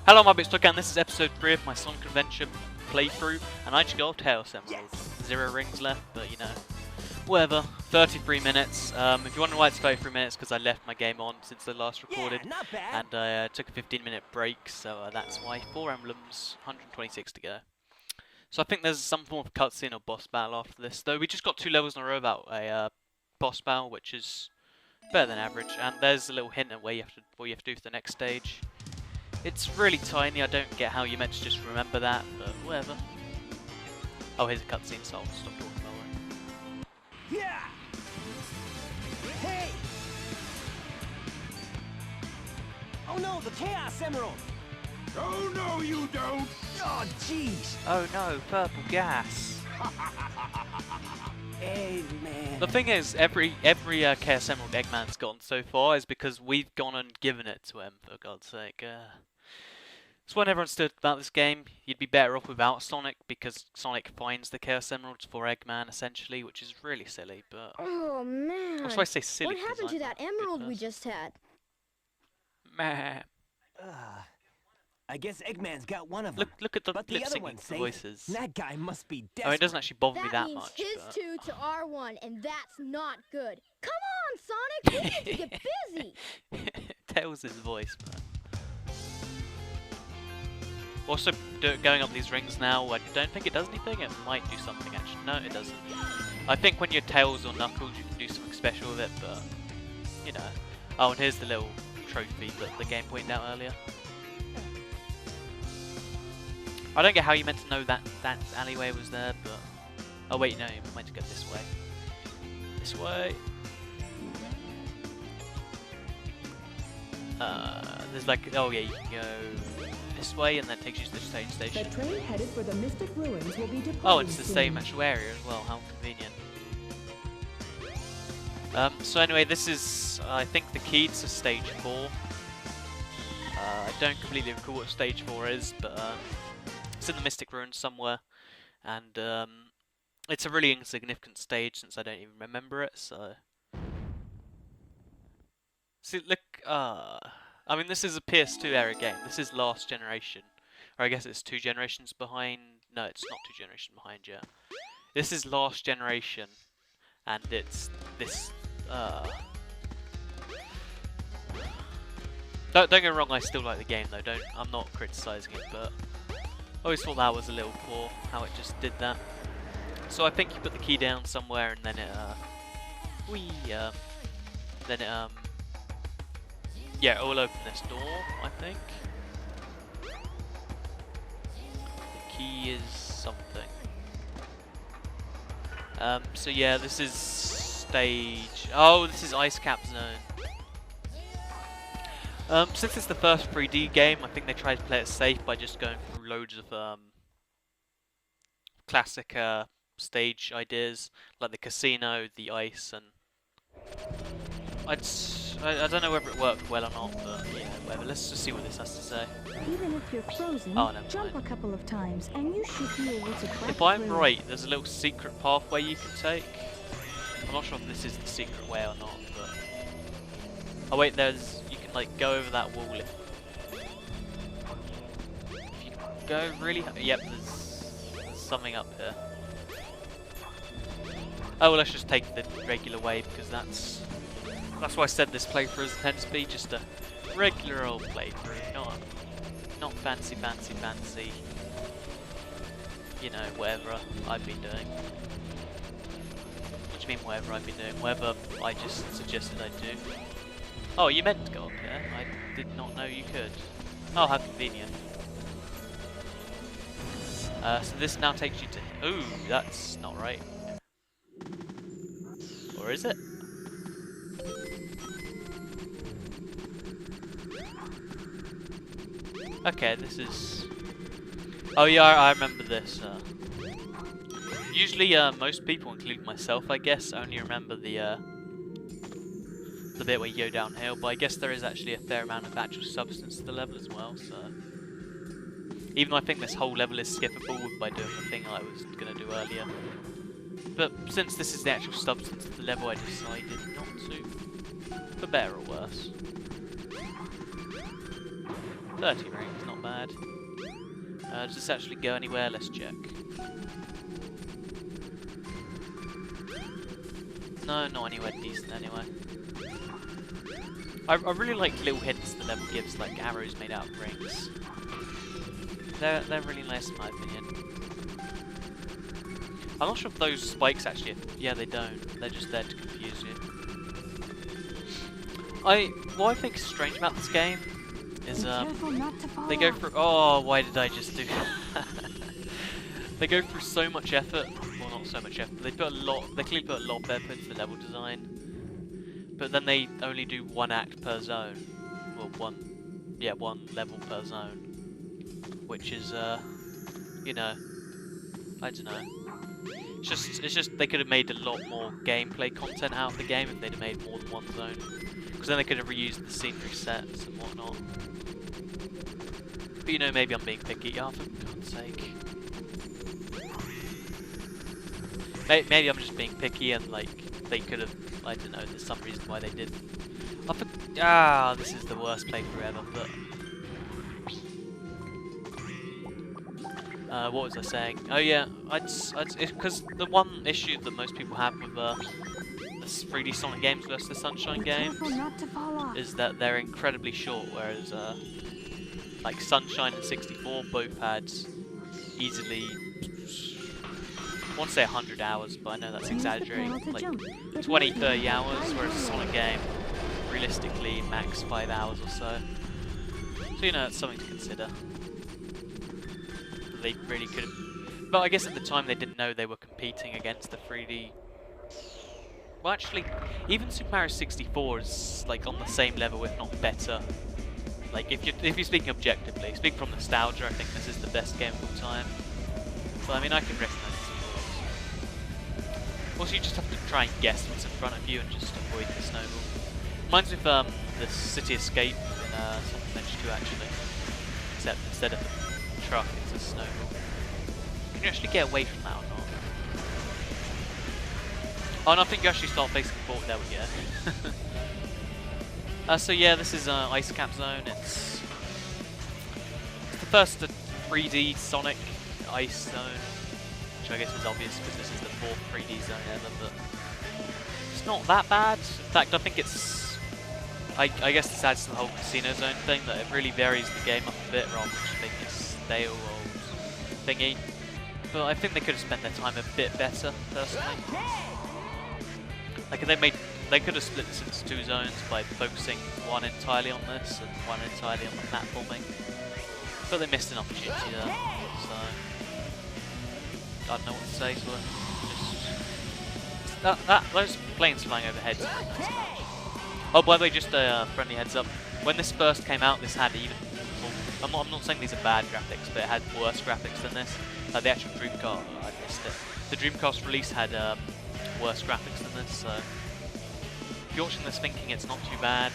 Hello my bits, and this is episode 3 of my Sonic Adventure playthrough, and I just got a Tails Emerald. 0 rings left, but you know, whatever. 33 minutes. If you wonder why it's 33 minutes, because I left my game on since I last recorded, and I took a 15-minute break, so that's why. 4 emblems, 126 to go. So I think there's some form of cutscene or boss battle after this, though we just got 2 levels in a row about a boss battle, which is better than average, and there's a little hint at what you have to do for the next stage. It's really tiny, I don't get how you're meant to just remember that, but whatever. Oh, here's a cutscene, so I'll stop talking about it. Yeah! Hey! Oh no, the Chaos Emerald! Oh no, you don't! Oh jeez! Oh no, purple gas! Eggman! The thing is, every Chaos Emerald Eggman's gotten so far is because we've gone and given it to him, for God's sake. That's what everyone stood about this game. You'd be better off without Sonic, because Sonic finds the Chaos Emeralds for Eggman, essentially, which is really silly, but... Oh, man. That's why I say silly. What happened to that emerald we just had? Man. I guess Eggman's got one of them. Look at the but lip the other syncing one's the safe. voices. That guy must be desperate. Oh, it doesn't actually bother me that means much. his But... 2 to our 1, and that's not good. Come on, Sonic, we need to get busy. Tails' voice, man. Also, going up these rings now, I don't think it does anything. It might do something, actually. No, it doesn't. I think when you're Tails or Knuckles, you can do something special with it, but, you know. Oh, and here's the little trophy that the game pointed out earlier. I don't get how you meant to know that that alleyway was there, but... Oh wait, no, you meant to go this way. This way. There's like... Oh yeah, you can go this way, and that takes you to the stage station. The train headed for the Mystic Ruins will be departing Oh, it's the soon. same actual area as well, how convenient. So anyway, this is, I think, the key to stage 4. I don't completely recall what stage 4 is, but it's in the Mystic Ruins somewhere, and it's a really insignificant stage since I don't even remember it, so... See, look, I mean, this is a PS2 era game. This is last generation. Or I guess it's 2 generations behind. No, it's not 2 generations behind yet. This is last generation. And it's this, Don't get me wrong, I still like the game though. I'm not criticising it, but I always thought that was a little poor, how it just did that. So I think you put the key down somewhere and then it, yeah, it will open this door, I think. The key is something. So yeah, this is stage... Oh, this is Ice Cap Zone. Since it's the first 3D game, I think they tried to play it safe by just going through loads of classic stage ideas, like the casino, the ice, and... I don't know whether it worked well or not, but yeah, whatever. Let's just see what this has to say. Even if you're frozen, Oh, never jump mind. a couple of times and you should be able to crack If I'm through. right, there's a little secret pathway you can take. I'm not sure if this is the secret way or not, but... Oh wait, you can like go over that wall if you go really... Yep, there's something up here. Oh, well, let's just take the regular way, because that's why I said this playthrough is meant to be just a regular old playthrough, not fancy, you know, whatever I've been doing. What do you mean whatever I've been doing? Whatever I just suggested I'd do. Oh, you meant to go up here? I did not know you could. Oh, how convenient. So this now takes you to... Ooh, that's not right. Or is it? Okay, this is... Oh yeah, I remember this. Usually, most people, including myself, I guess, only remember the bit where you go downhill, but I guess there is actually a fair amount of actual substance to the level as well, so... Even though I think this whole level is skippable by doing the thing I was going to do earlier. But since this is the actual substance of the level, I decided not to. For better or worse. 30 rings, not bad. Does this actually go anywhere? Let's check. No, not anywhere decent anyway. I really like little hints the level gives, like arrows made out of rings. They're really nice in my opinion. I'm not sure if those spikes actually... Yeah, they don't. They're just there to confuse you. What I think is strange about this game is they go through... Oh, why did I just do that? They go through so much effort. Well, not so much effort. They clearly put a lot of effort into the level design. But then they only do one act per zone. Well, one level per zone. Which is, you know, I don't know. It's just they could have made a lot more gameplay content out of the game if they'd have made more than one zone. Because then they could have reused the scenery sets and whatnot. But you know, maybe I'm being picky. Oh, for God's sake. Maybe I'm just being picky and like they could have. I don't know. There's some reason why they didn't. This is the worst playthrough ever. But what was I saying? Oh yeah, it's because the one issue that most people have with the 3D Sonic games versus the Sunshine games is that they're incredibly short, whereas like Sunshine and 64 both had easily, I want to say 100 hours, but I know that's exaggerating, like 20-30 hours, whereas a Sonic game realistically max 5 hours or so. So you know, it's something to consider. They really could have, but I guess at the time they didn't know they were competing against the 3D. Well, actually, even Super Mario 64 is like on the same level, if not better. Like if you're speaking objectively, speaking from nostalgia, I think this is the best game of all time. But I mean, I can recognize it. Also, you just have to try and guess what's in front of you and just avoid the snowball. Reminds me of the City Escape in Sonic Adventure 2 actually, except instead of the truck, it's a snowball. Can you actually get away from that or not? Oh, and I think you actually start facing forward. There we go. So yeah, this is Ice Cap Zone. It's the first 3D Sonic Ice Zone, which I guess is obvious because this is the 4th 3D zone ever, but it's not that bad. In fact, I think it's... I guess this adds to the whole Casino Zone thing, that it really varies the game up a bit rather than just making a stale old thingy. But I think they could have spent their time a bit better, personally. Like if they could have split this into 2 zones by focusing one entirely on this and one entirely on the platforming. But they missed an opportunity there, so I don't know what to say to it. Just those planes flying overhead. Oh, by the way, just a friendly heads up. When this first came out, this had even more, I'm not saying these are bad graphics, but it had worse graphics than this. Like the actual Dreamcast, I missed it. The Dreamcast release had worse graphics than this, so if you're watching this thinking it's not too bad,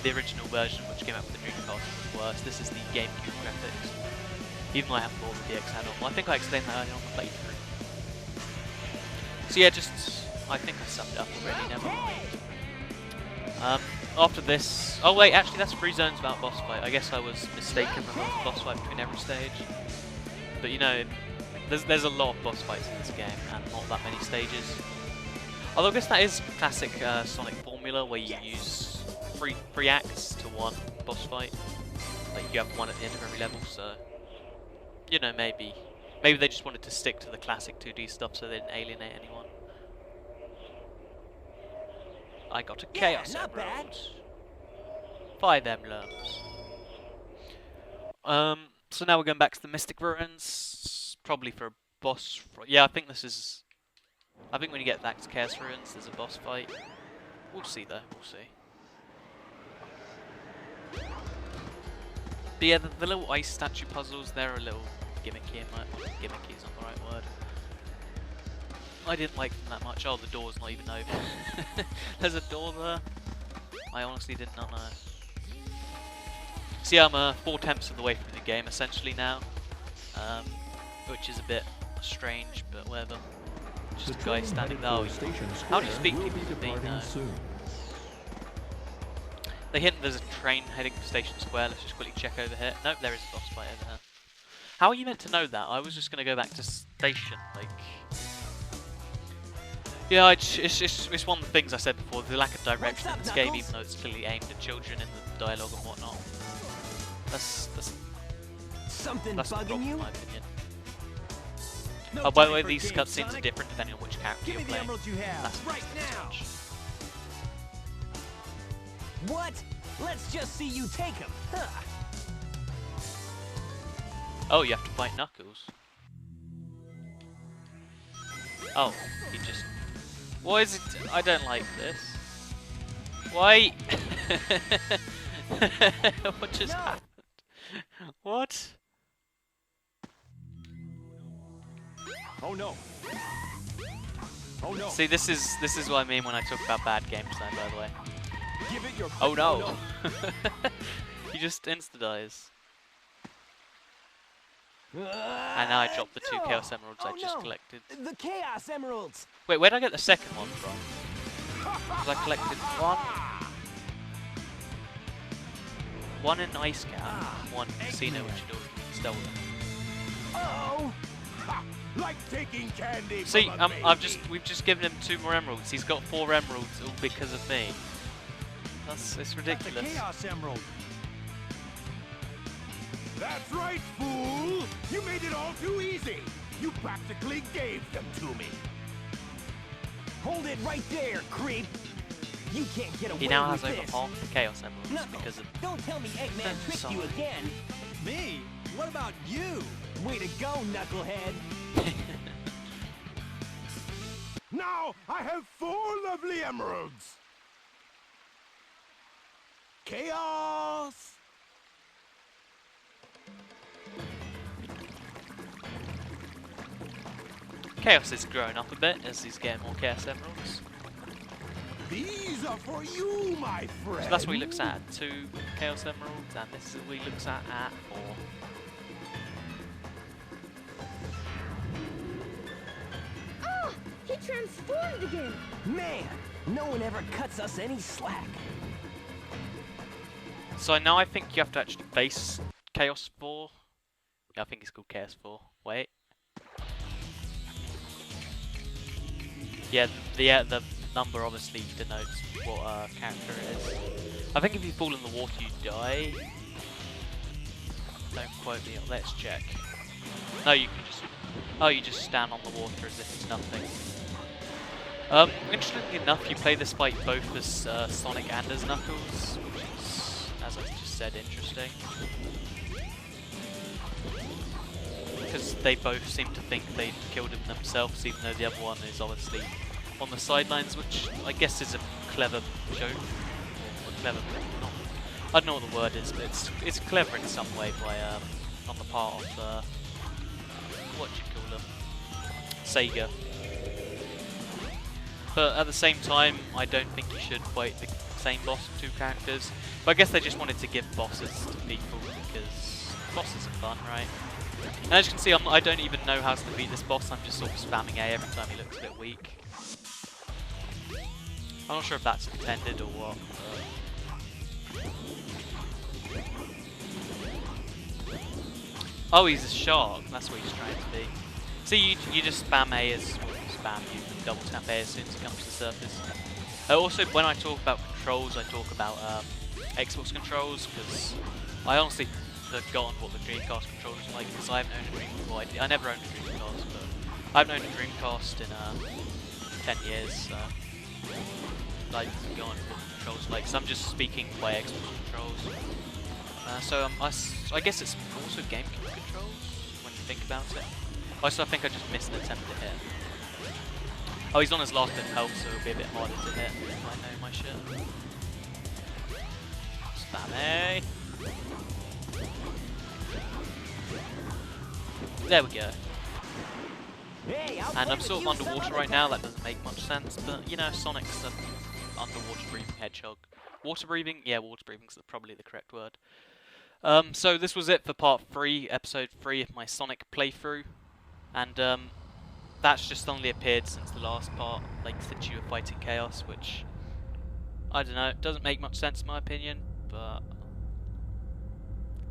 the original version, which came out with the Dreamcast, was worse. This is the GameCube graphics. Even though I haven't bought the DX add-on. Well, I think I explained that earlier on the playthrough. So yeah, I think I summed it up already, never mind. After this... Oh wait, actually that's 3 zones without boss fight. I guess I was mistaken that there was a boss fight between every stage. But you know, there's a lot of boss fights in this game, and not that many stages. Although I guess that is classic Sonic formula, where you use 3 acts to 1 boss fight. Like you have 1 at the end of every level, so... You know, maybe they just wanted to stick to the classic 2D stuff so they didn't alienate anyone. I got a Chaos Emerald. 5 emblems. So now we're going back to the Mystic Ruins, probably for a boss. Yeah, I think this is. I think when you get back to Chaos Ruins, there's a boss fight. We'll see though. We'll see. But yeah, the little ice statue puzzles, they're a little gimmicky. Gimmicky is not the right word. I didn't like them that much. Oh, the door's not even open. There's a door there. I honestly did not know. See, I'm 4/10 of the way through the game essentially now, which is a bit strange, but whatever. Just a guy standing there. Oh, how do you speak to people? They hint there's a train heading for Station Square. Let's just quickly check over here. Nope, there is a boss fight over here. How are you meant to know that? I was just going to go back to Station, like... Yeah, it's one of the things I said before, the lack of direction in this game, even though it's clearly aimed at children in the dialogue and whatnot. That's Something the bugging problem, you? in my opinion. No Oh, by the time way, for these games, cutscenes are Sonic. different depending on which character Give you're me the playing. emeralds you have, That's right now! touch. What? Let's just see you take him. Huh. Oh, you have to fight Knuckles. Oh, he just... Why is it... I don't like this. Why? What just happened? What? Oh no. Oh no. See, this is what I mean when I talk about bad game design, by the way. Give it your Oh no! He just insta-dies. And now I dropped the 2 Chaos Emeralds I just collected. The Chaos Emeralds. Wait, where did I get the second one from? Because I collected one in Ice Cap, one in Casino, which had already been stolen. Oh. Ha! Like taking candy See, from a baby. we've just given him 2 more emeralds. He's got 4 emeralds, all because of me. It's That's the ridiculous. Chaos Emerald. That's right, fool! You made it all too easy! You practically gave them to me! Hold it right there, creep. You can't get away He now with has over this. half the Chaos Emeralds Knuckles, because of... don't tell me Eggman tricked you Sorry. again. Me? What about you? Way to go, knucklehead. Now I have 4 lovely emeralds! Chaos! Chaos is growing up a bit as he's getting more Chaos Emeralds. These are for you, my friend! So that's what he looks at, 2 Chaos Emeralds, and this is what he looks at 4. Oh, he transformed again. Man, no one ever cuts us any slack. So now I think you have to actually face Chaos 4. Yeah, I think it's called Chaos 4. Wait. Yeah, the number obviously denotes what character it is. I think if you fall in the water, you die. Don't quote me. Let's check. No, you can just. Oh, you just stand on the water as if it's nothing. Interestingly enough, you play this fight both as Sonic and as Knuckles, which is, as I just said, interesting. Because they both seem to think they've killed him themselves, even though the other one is obviously on the sidelines, which I guess is a clever joke. Or clever, not, I don't know what the word is, but it's clever in some way by on the part of what do you call them? Sega. But at the same time, I don't think you should fight the same boss with 2 characters. But I guess they just wanted to give bosses to people because bosses are fun, right? And as you can see, I don't even know how to defeat this boss. I'm just sort of spamming A every time he looks a bit weak. I'm not sure if that's intended or what. Oh, he's a shark. That's what he's trying to be. See, you just spam A as well, spam. You can double tap A as soon as it comes to the surface. Also, when I talk about controls, I talk about Xbox controls because I honestly forgotten what the Dreamcast controllers were like because I haven't owned a Dreamcast. I never owned a Dreamcast, but I've owned a Dreamcast in 10 years. So I've forgotten what the controls are like. So I'm just speaking by Xbox controls. I guess it's also GameCube controls when you think about it. Also, I think I just missed an attempt to hit. Oh, he's on his last bit of health, so it'll be a bit harder to hit if I know my shit. Spam A. There we go. Hey, And I'm sort of underwater right now, that doesn't make much sense, but you know, Sonic's an underwater breathing hedgehog. Water breathing? Yeah, water breathing's probably the correct word. So this was it for part 3, episode 3 of my Sonic playthrough. And that's just only appeared since the last part, like since you were fighting Chaos, which I don't know, it doesn't make much sense in my opinion, but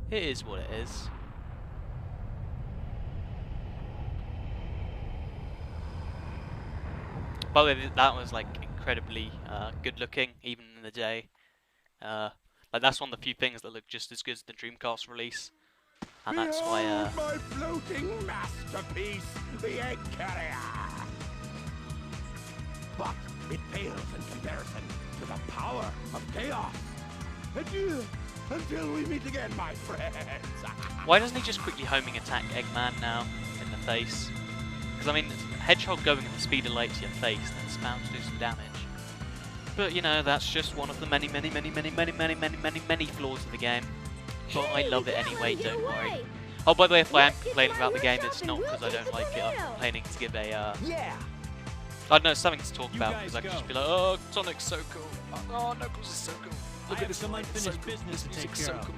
it is what it is. By the way, that was like incredibly good looking, even in the day. Like that's one of the few things that look just as good as the Dreamcast release, and that's why. Behold my floating masterpiece, the egg carrier. But it pales in comparison to the power of chaos. Adieu, until we meet again, my friends. Why doesn't he just quickly homing attack Eggman now in the face? Because I mean, Hedgehog going at the speed of light to your face, that's bound to do some damage. But you know, that's just one of the many flaws of the game. But I love it anyway, don't worry. Oh, by the way, if I am complaining about the game, it's not because I don't like it. I'm complaining to give a Yeah. I don't know, something to talk You about, guys because I can go. just be like, oh, Sonic's so cool. Oh, Knuckles is so cool. I Look at have this some Sonic, it's so unfinished cool. business This to take music's so care of. cool.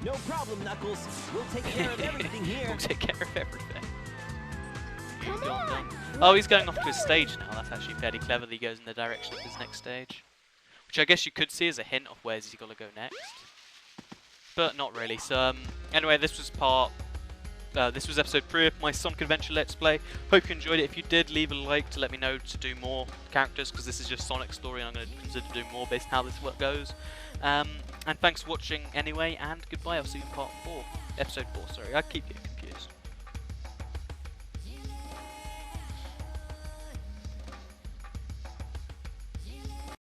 No problem, Knuckles. We'll take care of everything here. We'll take care of everything. Come Dum, on. dum. Oh, he's going off to his stage now. That's actually fairly clever that he goes in the direction of his next stage. Which I guess you could see as a hint of where's he got to go next. But not really. So, anyway, this was episode 3 of my Sonic Adventure Let's Play. Hope you enjoyed it. If you did, leave a like to let me know to do more characters, because this is just Sonic's story and I'm going to consider doing more based on how this work goes. And thanks for watching anyway, and goodbye. I'll see you in part 4. Episode 4, sorry. I keep getting